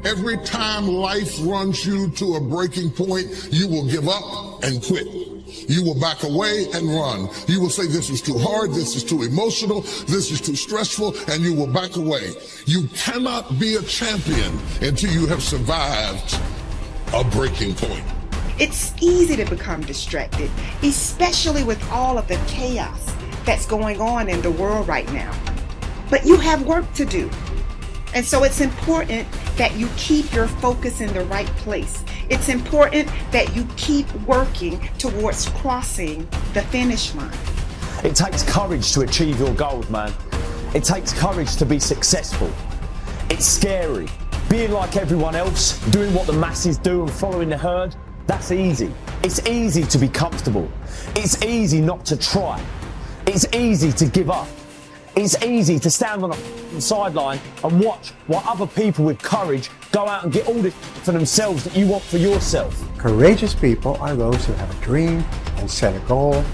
Every time life runs you to a breaking point, you will give up and quit. You will back away and run. You will say, this is too hard, this is too emotional, this is too stressful, and you will back away. You cannot be a champion until you have survived a breaking point. It's easy to become distracted, especially with all of the chaos that's going on in the world right now. But you have work to do. And so it's important that you keep your focus in the right place. It's important that you keep working towards crossing the finish line. It takes courage to achieve your goals, man. It takes courage to be successful. It's scary. Being like everyone else, doing what the masses do and following the herd, that's easy. It's easy to be comfortable. It's easy not to try. It's easy to give up. It's easy to stand on a sideline and watch while other people with courage go out and get all this for themselves that you want for yourself. Courageous people are those who have a dream and set a goal,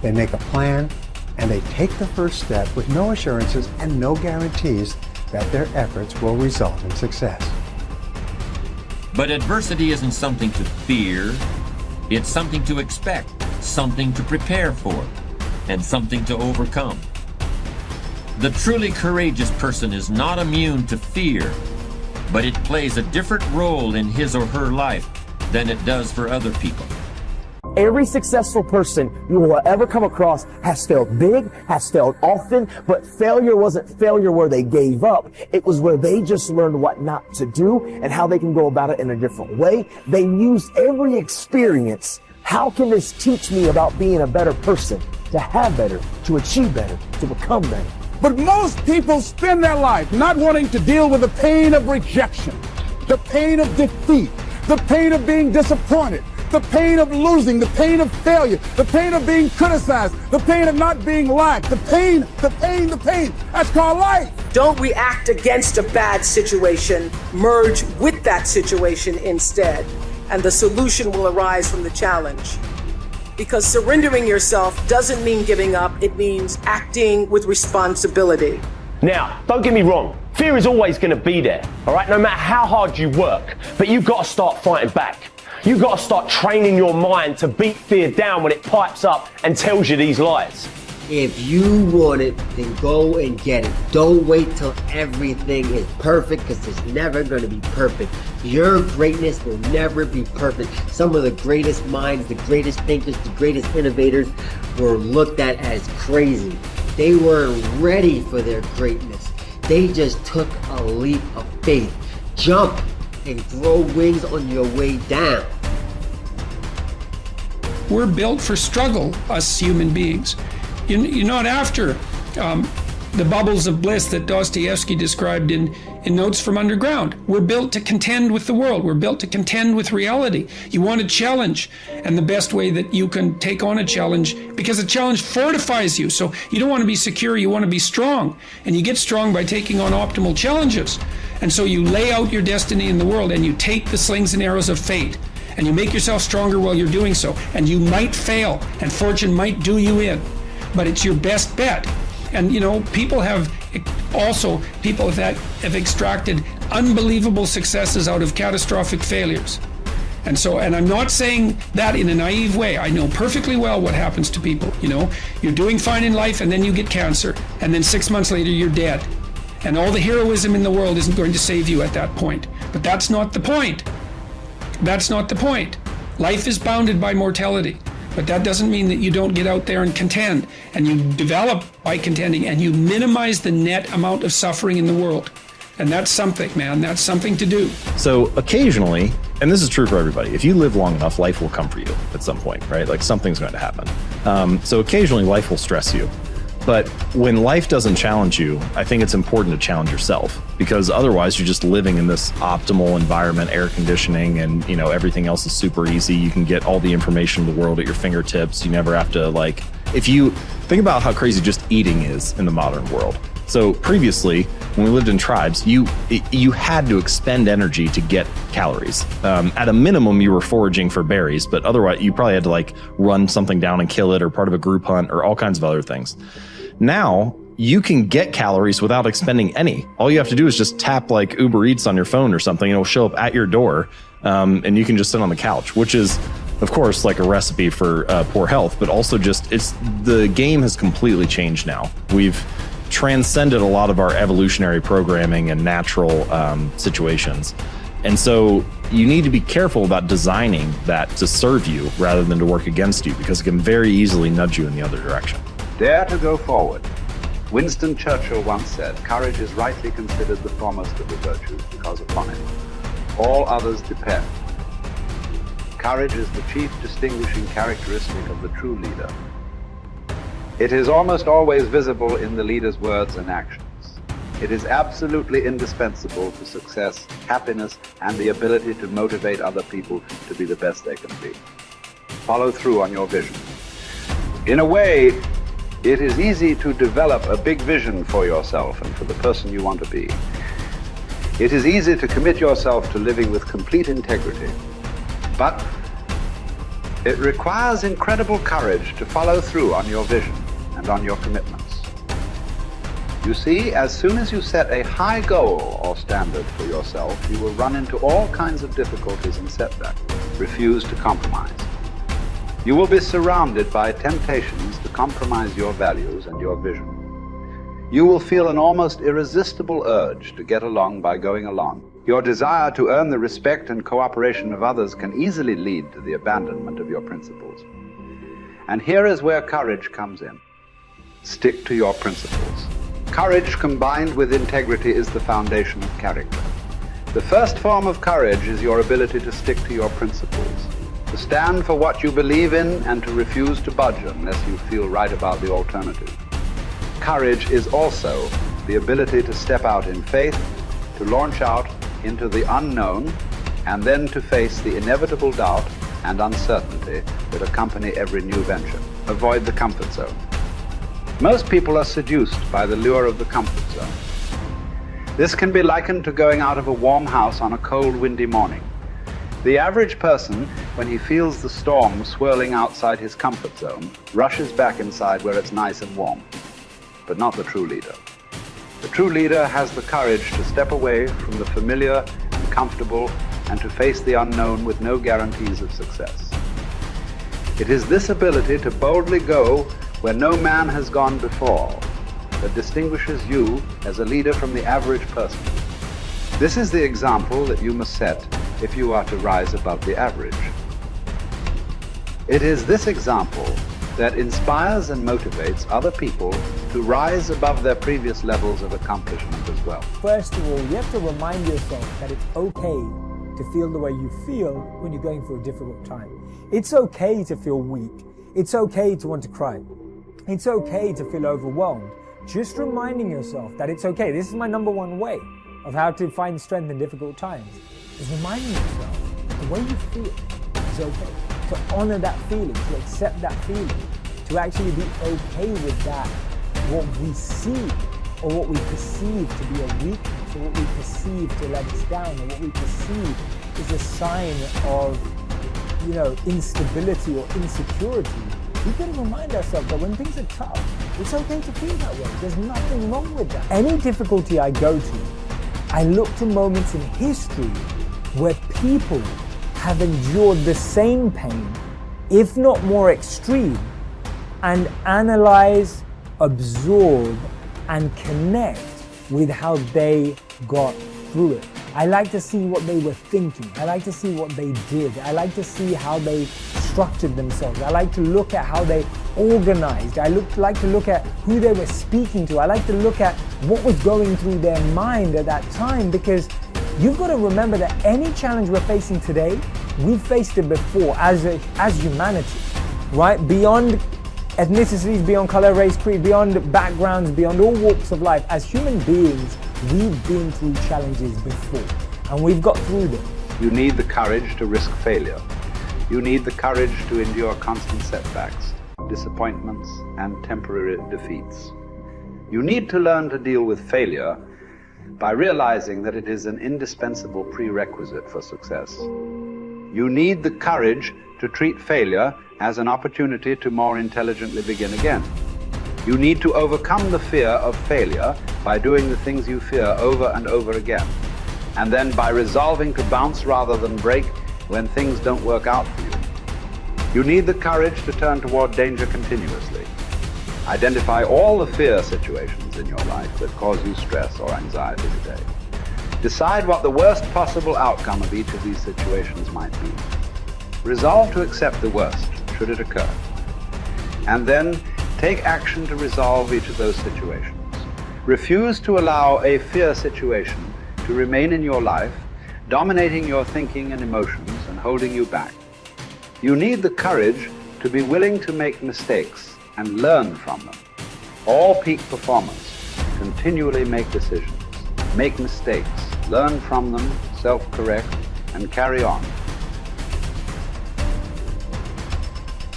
they make a plan, and they take the first step with no assurances and no guarantees that their efforts will result in success. But adversity isn't something to fear, it's something to expect, something to prepare for, and something to overcome. The truly courageous person is not immune to fear, but it plays a different role in his or her life than it does for other people. Every successful person you will ever come across has failed big, has failed often, but failure wasn't failure where they gave up. It was where they just learned what not to do and how they can go about it in a different way. They used every experience. How can this teach me about being a better person, to have better, to achieve better, to become better? But most people spend their life not wanting to deal with the pain of rejection, the pain of defeat, the pain of being disappointed, the pain of losing, the pain of failure, the pain of being criticized, the pain of not being liked, the pain. That's called life. Don't react against a bad situation. Merge with that situation instead, and the solution will arise from the challenge. Because surrendering yourself doesn't mean giving up, it means acting with responsibility. Now, don't get me wrong, fear is always going to be there, all right, no matter how hard you work, but you've got to start fighting back. You've got to start training your mind to beat fear down when it pipes up and tells you these lies. If you want it, then go and get it. Don't wait till everything is perfect, because it's never going to be perfect. Your greatness will never be perfect. Some of the greatest minds, the greatest thinkers, the greatest innovators were looked at as crazy. They weren't ready for their greatness. They just took a leap of faith. Jump and grow wings on your way down. We're built for struggle, us human beings. You're not after the bubbles of bliss that Dostoevsky described in Notes from Underground. We're built to contend with the world. We're built to contend with reality. You want a challenge, and the best way that you can take on a challenge, because a challenge fortifies you. So you don't want to be secure, you want to be strong. And you get strong by taking on optimal challenges. And so you lay out your destiny in the world, and you take the slings and arrows of fate, and you make yourself stronger while you're doing so. And you might fail, and fortune might do you in, but it's your best bet. And people have extracted unbelievable successes out of catastrophic failures. And I'm not saying that in a naive way. I know perfectly well what happens to people. You're doing fine in life, and then you get cancer, and then 6 months later you're dead. And all the heroism in the world isn't going to save you at that point. But that's not the point. That's not the point. Life is bounded by mortality. But that doesn't mean that you don't get out there and contend, and you develop by contending, and you minimize the net amount of suffering in the world. And that's something, man. That's something to do. So occasionally, and this is true for everybody, if you live long enough, life will come for you at some point, right? Like something's going to happen. So occasionally life will stress you. But when life doesn't challenge you, I think it's important to challenge yourself, because otherwise you're just living in this optimal environment, air conditioning, and everything else is super easy. You can get all the information in the world at your fingertips. You never have to if you think about how crazy just eating is in the modern world. So previously, when we lived in tribes, you had to expend energy to get calories. At a minimum, you were foraging for berries, but otherwise you probably had to run something down and kill it, or part of a group hunt, or all kinds of other things. Now, you can get calories without expending any. All you have to do is just tap like Uber Eats on your phone or something, and it'll show up at your door, and you can just sit on the couch, which is, of course, like a recipe for poor health, but also just the game has completely changed now. We've transcended a lot of our evolutionary programming and natural situations. And so you need to be careful about designing that to serve you rather than to work against you, because it can very easily nudge you in the other direction. Dare to go forward. Winston Churchill once said, courage is rightly considered the foremost of the virtues because upon it all others depend. Courage is the chief distinguishing characteristic of the true leader. It is almost always visible in the leader's words and actions. It is absolutely indispensable to success, happiness, and the ability to motivate other people to be the best they can be. Follow through on your vision. In a way, it is easy to develop a big vision for yourself and for the person you want to be. It is easy to commit yourself to living with complete integrity. But it requires incredible courage to follow through on your vision and on your commitments. You see, as soon as you set a high goal or standard for yourself, you will run into all kinds of difficulties and setbacks. Refuse to compromise. You will be surrounded by temptations to compromise your values and your vision. You will feel an almost irresistible urge to get along by going along. Your desire to earn the respect and cooperation of others can easily lead to the abandonment of your principles. And here is where courage comes in. Stick to your principles. Courage combined with integrity is the foundation of character. The first form of courage is your ability to stick to your principles, to stand for what you believe in and to refuse to budge unless you feel right about the alternative. Courage is also the ability to step out in faith, to launch out into the unknown, and then to face the inevitable doubt and uncertainty that accompany every new venture. Avoid the comfort zone. Most people are seduced by the lure of the comfort zone. This can be likened to going out of a warm house on a cold, windy morning. The average person, when he feels the storm swirling outside his comfort zone, rushes back inside where it's nice and warm. But not the true leader. The true leader has the courage to step away from the familiar and comfortable and to face the unknown with no guarantees of success. It is this ability to boldly go where no man has gone before that distinguishes you as a leader from the average person. This is the example that you must set if you are to rise above the average. It is this example that inspires and motivates other people to rise above their previous levels of accomplishment as well. First of all, you have to remind yourself that it's okay to feel the way you feel when you're going through a difficult time. It's okay to feel weak. It's okay to want to cry. It's okay to feel overwhelmed. Just reminding yourself that it's okay. This is my number one way of how to find strength in difficult times. Is reminding yourself the way you feel is okay. To honor that feeling, to accept that feeling, to actually be okay with that, what we see or what we perceive to be a weakness or what we perceive to let us down or what we perceive is a sign of, instability or insecurity. We've got to remind ourselves that when things are tough, it's okay to feel that way. There's nothing wrong with that. Any difficulty I go to, I look to moments in history where people have endured the same pain, if not more extreme, and analyze, absorb, and connect with how they got through it. I like to see what they were thinking. I like to see what they did. I like to see how they structured themselves. I like to look at how they organized. I like to look at who they were speaking to. I like to look at what was going through their mind at that time, because you've got to remember that any challenge we're facing today, we've faced it before as humanity, right? Beyond ethnicities, beyond color, race, creed, beyond backgrounds, beyond all walks of life, as human beings, we've been through challenges before, and we've got through them. You need the courage to risk failure. You need the courage to endure constant setbacks, disappointments, and temporary defeats. You need to learn to deal with failure by realizing that it is an indispensable prerequisite for success. You need the courage to treat failure as an opportunity to more intelligently begin again. You need to overcome the fear of failure by doing the things you fear over and over again, and then by resolving to bounce rather than break when things don't work out for you. You need the courage to turn toward danger continuously. Identify all the fear situations in your life that cause you stress or anxiety today. Decide what the worst possible outcome of each of these situations might be. Resolve to accept the worst, should it occur. And then take action to resolve each of those situations. Refuse to allow a fear situation to remain in your life, dominating your thinking and emotions and holding you back. You need the courage to be willing to make mistakes and learn from them. All peak performers continually make decisions, make mistakes, learn from them, self-correct, and carry on.